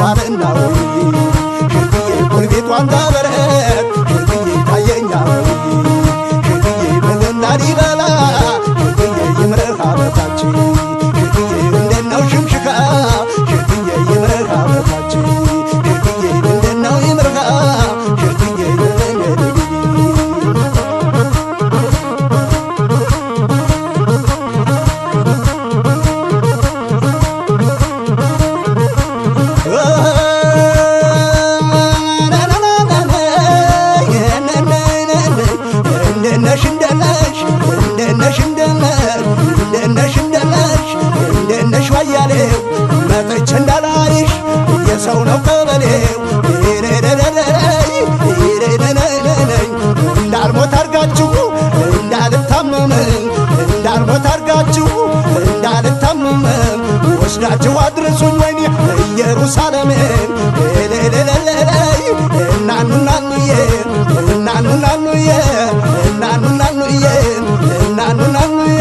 ዋልና ወይ ሽርክዬ ጎረቤቷን ታበረት ሽርክዬ ታየኛ ወይ ሽርክዬ በገና ሊበላ ሽርክዬ ይምረህ አበታችን ሽርክዬ እንደናው ሽምሽካ ሽርክዬ ይምረህ አበታችን ሽርክዬ እንደናው ይምረህ ሽርክዬ እንደነሽ ዋያሌው መጥቼ እንዳላይሽ የሰው ነው ቀበሌው እንዳልሞት አርጋችሁ እንዳልታመመኝ እንዳልሞት አርጋችሁ እንዳልታመመኝ ወስዳችሁ አድርሱኝ ወይኔ ኢየሩሳሌምን እናኑናኑዬ እናኑናኑዬ እናኑናኑዬ እናኑናኑዬ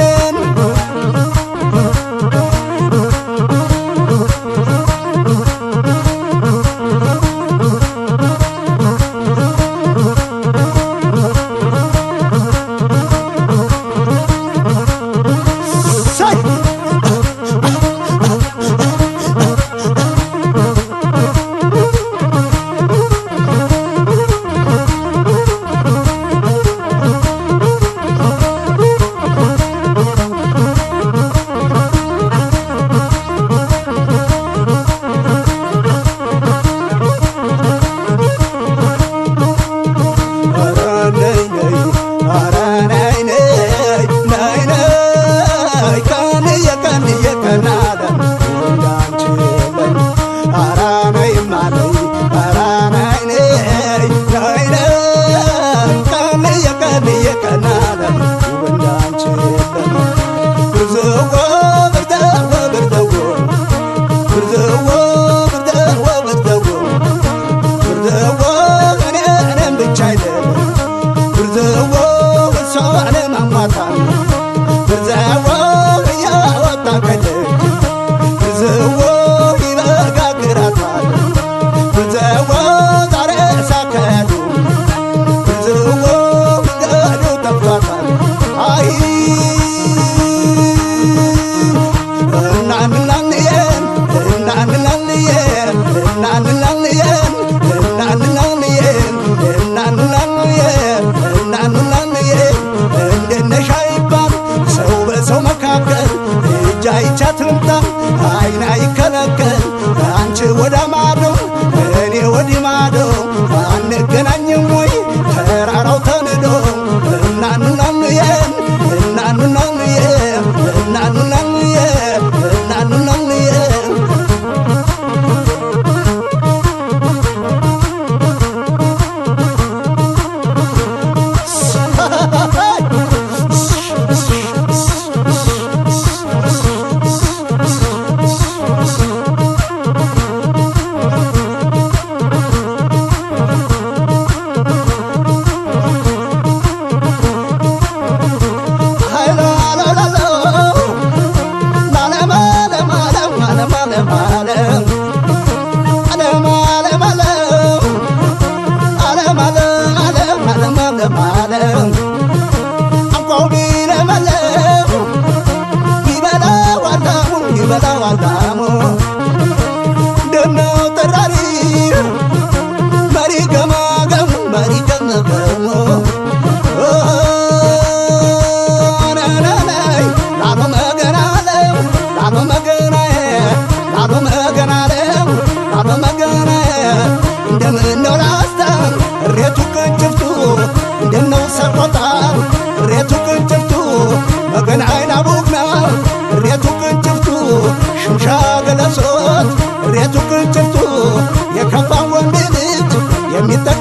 አይቻትምታ አይና ይከለከል አንቺ ወደ ማዶ እኔ ወዲህ ማዶ አንገናኝም ወይ ተራራው ተንዶ እናኑናኑዬን እናኑናኑዬን እናኑናኑዬን እናኑናኑዬን Retu kuncheftu, ye kapa wambilit, ye mita